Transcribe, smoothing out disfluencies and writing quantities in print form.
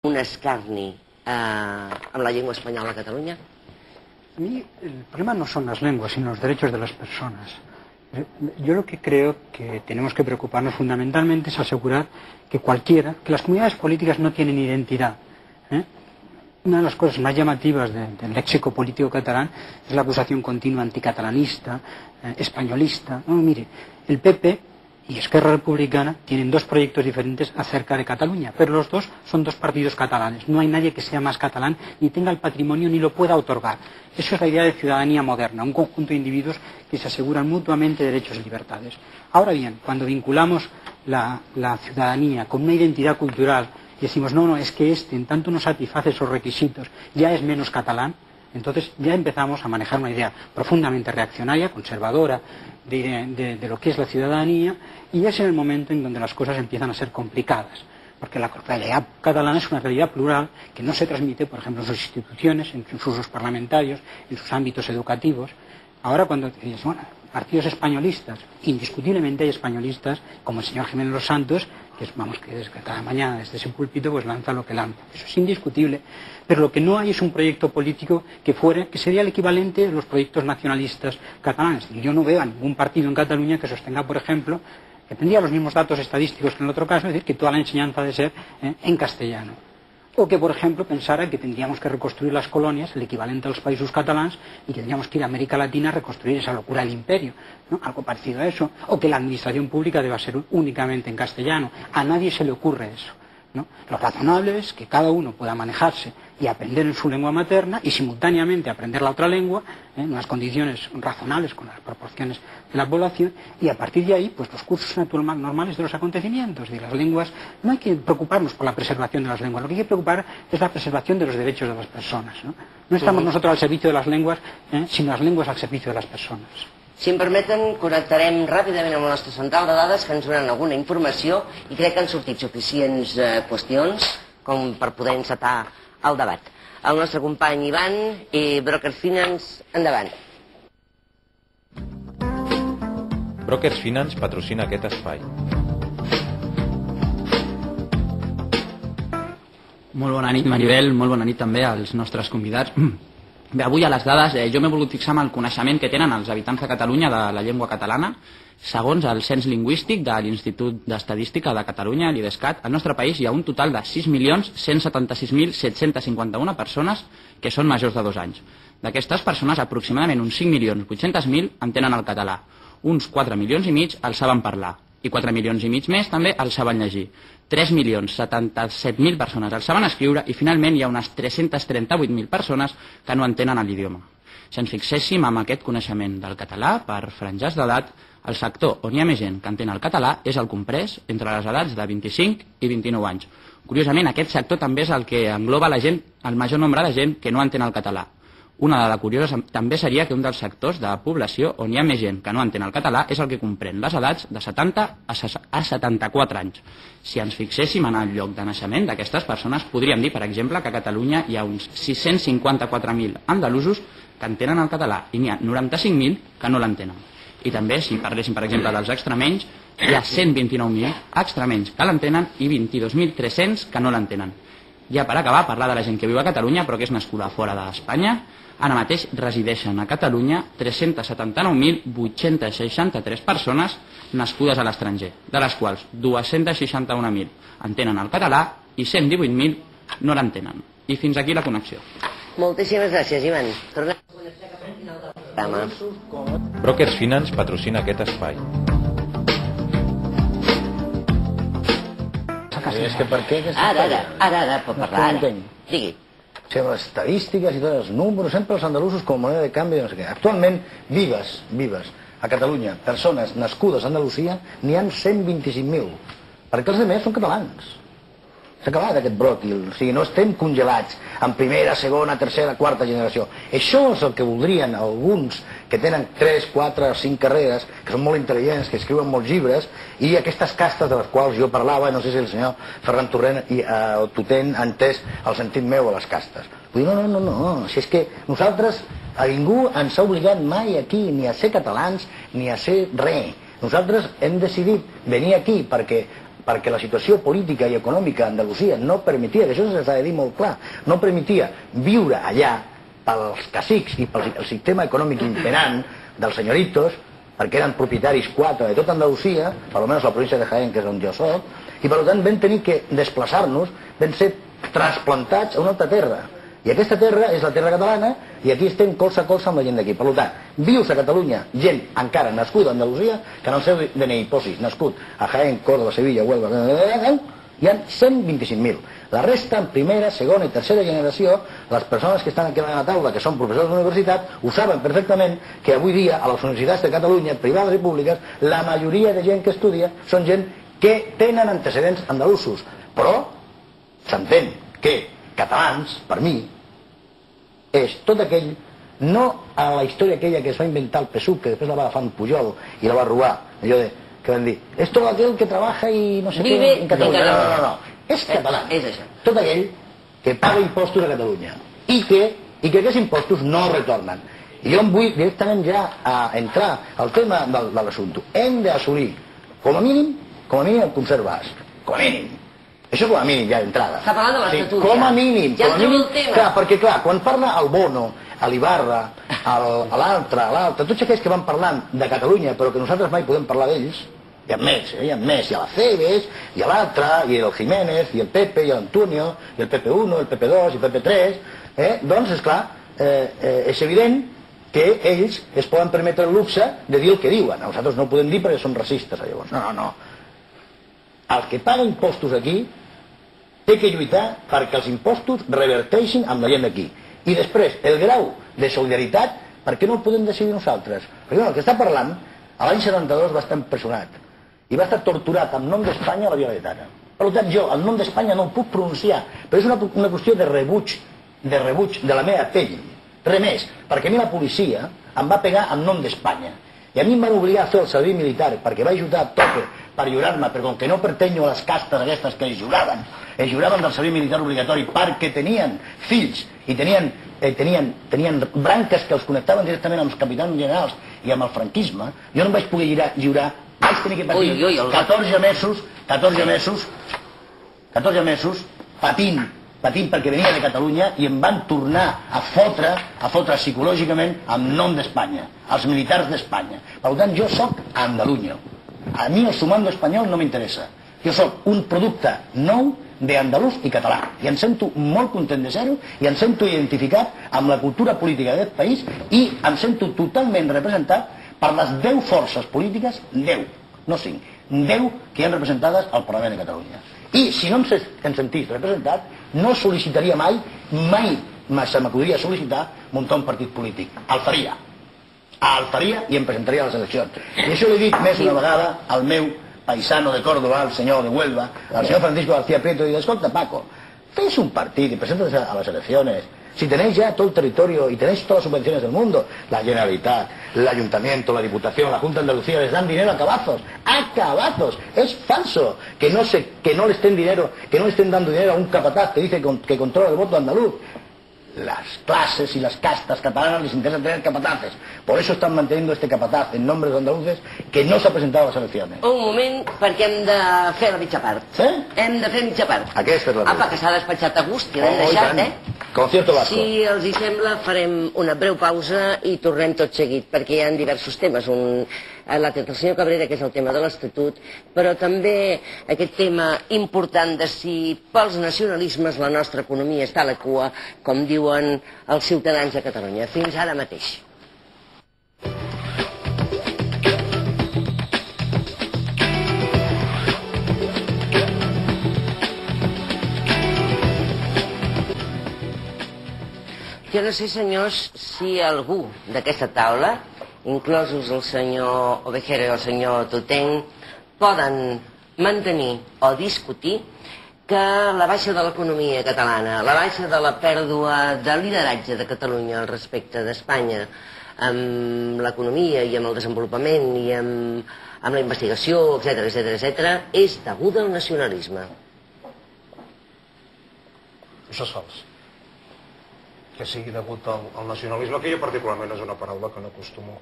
un escarni amb la llengua espanyola a Cataluña? A mí el problema no son las lenguas, sino los derechos de las personas. Yo lo que creo que tenemos que preocuparnos fundamentalmente es asegurar que las comunidades políticas no tienen identidad. Una de las cosas más llamativas del léxico político catalán es la acusación continua anticatalanista, españolista. No, mire, el PP y Esquerra Republicana tienen dos proyectos diferentes acerca de Cataluña, pero los dos son dos partidos catalanes. No hay nadie que sea más catalán, ni tenga el patrimonio, ni lo pueda otorgar. Eso es la idea de ciudadanía moderna, un conjunto de individuos que se aseguran mutuamente derechos y libertades. Ahora bien, cuando vinculamos la ciudadanía con una identidad cultural y decimos, no, es que en tanto no satisface esos requisitos, ya es menos catalán, entonces ya empezamos a manejar una idea profundamente reaccionaria, conservadora, de lo que es la ciudadanía, y es en el momento en donde las cosas empiezan a ser complicadas, porque la realidad catalana es una realidad plural que no se transmite, por ejemplo, en sus instituciones, en sus usos parlamentarios, en sus ámbitos educativos. Ahora cuando dices, bueno, partidos españolistas, indiscutiblemente hay españolistas, como el señor Jiménez Los Santos, que desde cada mañana desde ese púlpito pues lanza lo que lanza. Eso es indiscutible. Pero lo que no hay es un proyecto político que sería el equivalente a los proyectos nacionalistas catalanes. Y yo no veo a ningún partido en Cataluña que sostenga, por ejemplo, que tendría los mismos datos estadísticos que en el otro caso, es decir, que toda la enseñanza ha de ser en castellano. O que, por ejemplo, pensara que tendríamos que reconstruir las colonias, el equivalente a los países catalanes, y que tendríamos que ir a América Latina a reconstruir esa locura del imperio, ¿no? Algo parecido a eso. O que la administración pública deba ser únicamente en castellano. A nadie se le ocurre eso, ¿no? Lo razonable es que cada uno pueda manejarse y aprender en su lengua materna y simultáneamente aprender la otra lengua en unas condiciones razonables con las proporciones de la población, y a partir de ahí pues los cursos normales de los acontecimientos de las lenguas. No hay que preocuparnos por la preservación de las lenguas, lo que hay que preocupar es la preservación de los derechos de las personas, no estamos nosotros al servicio de las lenguas, sino las lenguas al servicio de las personas. Si em permeten, connectarem ràpidament amb la nostra central de dades, que ens donen alguna informació, i crec que han sortit suficients qüestions com per poder encetar el debat. El nostre company Ivan i Brokers Finance, endavant. Brokers Finance patrocina aquest espai. Molt bona nit, Maribel, molt bona nit també als nostres convidats. Bé, avui a les dades jo m'he volgut fixar en el coneixement que tenen els habitants de Catalunya de la llengua catalana. Segons el cens lingüístic de l'Institut d'Estadística de Catalunya, l'IDESCAT, al nostre país hi ha un total de 6.176.751 persones que són majors de 2 anys. D'aquestes persones, aproximadament uns 5.800.000 entenen el català, uns 4 milions i mig el saben parlar, i 4 milions i mig més també el saben llegir. 3.077.000 persones el saben escriure, i finalment hi ha unes 338.000 persones que no entenen l'idioma. Si ens fixéssim en aquest coneixement del català per franges d'edat, el sector on hi ha més gent que entén el català és el comprès entre les edats de 25 i 29 anys. Curiosament, aquest sector també és el que engloba la gent, el major nombre de gent que no entén el català. Una dada curiosa també seria que un dels sectors de població on hi ha més gent que no entén el català és el que comprèn les edats de 70 a 74 anys. Si ens fixéssim en el lloc de naixement d'aquestes persones, podríem dir, per exemple, que a Catalunya hi ha uns 654.000 andalusos que entenen el català i n'hi ha 95.000 que no l'entenen. I també, si parléssim, per exemple, dels extremenys, hi ha 129.000 extremenys que l'entenen i 22.300 que no l'entenen. Ja per acabar, parlar de la gent que viu a Catalunya però que és nascuda fora d'Espanya. Ara mateix resideixen a Catalunya 379.863 persones nascudes a l'estranger, de les quals 261.000 entenen el català i 118.000 no l'entenen. I fins aquí la connexió. Moltíssimes gràcies, Ivan. Tornem a connectar cap al final del programa. Brokers Finance patrocina aquest espai. És que per què aquesta Ara, pot parlar, ara. Digui. O sigui, les estadístiques i tots els números, sempre els andalusos com a moneda de canvi, no sé què. Actualment, vives, a Catalunya, persones nascudes a Andalusia, n'hi ha 125.000, perquè els altres són catalans. S'ha acabat aquest bròquil, o sigui, no estem congelats en primera, segona, tercera, quarta generació. Això és el que voldrien alguns que tenen 3, 4, 5 carreres, que són molt intel·ligents, que escriuen molts llibres, i aquestes castes de les quals jo parlava, no sé si el senyor Ferran Torrent o Tutent ha entès el sentit meu a les castes. Vull dir, no, si és que nosaltres, a ningú ens ha obligat mai aquí ni a ser catalans ni a ser res. Nosaltres hem decidit venir aquí perquè perquè la situació política i econòmica a Andalusia no permetia, que això s'ha de dir molt clar, no permetia viure allà pels cacics i pel sistema econòmic imperant dels senyoritos, perquè eren propietaris 4 de tota Andalusia, per almenys la província de Jaén, que és on jo soc, i per tant vam tenir que desplaçar-nos, vam ser trasplantats a una altra terra. I aquesta terra és la terra catalana i aquí estem colze a colze amb la gent d'aquí. Per tant, vius a Catalunya gent encara nascuda a Andalusia, que en el seu DNI posis nascut a Jaén, Córdoba, Sevilla, Huelva, hi ha 125.000. La resta, en primera, segona i tercera generació, les persones que estan aquí a la taula, que són professors de la universitat, ho saben perfectament que avui dia a les universitats de Catalunya, privades i públiques, la majoria de gent que estudia són gent que tenen antecedents andalusos. Però s'entén que catalans, per mi, és tot aquell, no a la història aquella que es va inventar el PSUV, que després la va agafar en Pujol i la va robar, allò de, que van dir, és tot aquell que trabaja i no sé què en Catalunya. No, és català. És això. Tot aquell que paga impostos a Catalunya i que aquests impostos no retornen. I jo em vull directament ja a entrar al tema de l'assumpte. Hem d'assolir, com a mínim, el concert basc. Com a mínim. Això com a mínim, ja d'entrada. Està parlant de l'Estatut, com a mínim. Ja entrem el tema. Clar, perquè clar, quan parla el Bono, l'Ibarra, l'altre, tots aquells que van parlant de Catalunya, però que nosaltres mai podem parlar d'ells, hi ha més, hi ha la Cebes, hi ha l'altre, i el Jiménez, i el Pepe, i l'Antonio, i el PP1, el PP2, i el PP3, doncs, esclar, és evident que ells es poden permetre el luxe de dir el que diuen. Nosaltres no ho podem dir perquè són racistes, llavors. No. El que paga impostos aquí té que lluitar perquè els impostos reverteixin amb la gent d'aquí. I després, el grau de solidaritat, per què no el podem decidir nosaltres? Perquè el que està parlant, l'any 72 va estar empresonat i va estar torturat en nom d'Espanya a la Via Laietana. Per tant, jo, el nom d'Espanya no el puc pronunciar, però és una qüestió de rebuig de la meva pell. Res més, perquè a mi la policia em va pegar en nom d'Espanya. I a mi em van obligar a fer el servei militar perquè vaig ajudar a tope per jurar-me, però com que no pertenyo a les castes aquestes que es juraven del servei militar obligatori perquè tenien fills i tenien branques que els connectaven directament amb els capitans generals i amb el franquisme, jo no em vaig poder jurar, vaig tenir que patir 14 mesos patint perquè venia de Catalunya i em van tornar a fotre psicològicament en nom d'Espanya, els militars d'Espanya. Per tant, jo sóc andalunyo. A mi el sumando espanyol no m'interessa. Jo sóc un producte nou d'andalús i català. I em sento molt content de ser-ho i em sento identificat amb la cultura política d'aquest país i em sento totalment representat per les 10 forces polítiques, 10, no 5, 10 que hi ha representades al Parlament de Catalunya. I si no em sentís representat, no sol·licitaria mai se m'acudiria sol·licitar muntar un partit polític. El faria i em presentaria a les eleccions. I això l'he dit més una vegada al meu paisano de Córdoba, al senyor de Huelva, al senyor Francisco García Prieto, y escolta, Paco, fes un partido y preséntate a las elecciones. Si tenéis ya todo el territorio y tenéis todas las subvenciones del mundo, la Generalitat, el Ayuntamiento, la Diputación, la Junta de Andalucía, les dan dinero a cabazos. ¡A cabazos! Es falso que no le estén dando dinero a un capataz que dice que controla el voto andaluz. Las clases y las castas catalanas les interesa tener capataces. Por eso están manteniendo este capataz en nombre de los andaluces que no s'ha presentat a les eleccions. Un moment, perquè hem de fer la mitja part. Sí? Hem de fer mitja part. Aquesta és la Apa, que s'ha despatxat a gust, i l'hem deixat, Concierto vasco. Si els hi sembla, farem una breu pausa i tornem tot seguit, perquè hi ha diversos temes. L'ha tret el senyor Cabrera, que és el tema de l'Estatut, però també aquest tema important de si pels nacionalismes la nostra economia està a la cua, com diuen els ciutadans de Catalunya. Fins ara mateix. Jo no sé, senyors, si algú d'aquesta taula, inclosos el senyor Ovejero i el senyor Toteng, poden mantenir o discutir que la baixa de l'economia catalana, la baixa de la pèrdua de lideratge de Catalunya al respecte d'Espanya amb l'economia i amb el desenvolupament i amb la investigació, etc., és deguda al nacionalisme. Això és fals. Que sigui degut al nacionalisme, que jo particularment és una paraula que no acostumo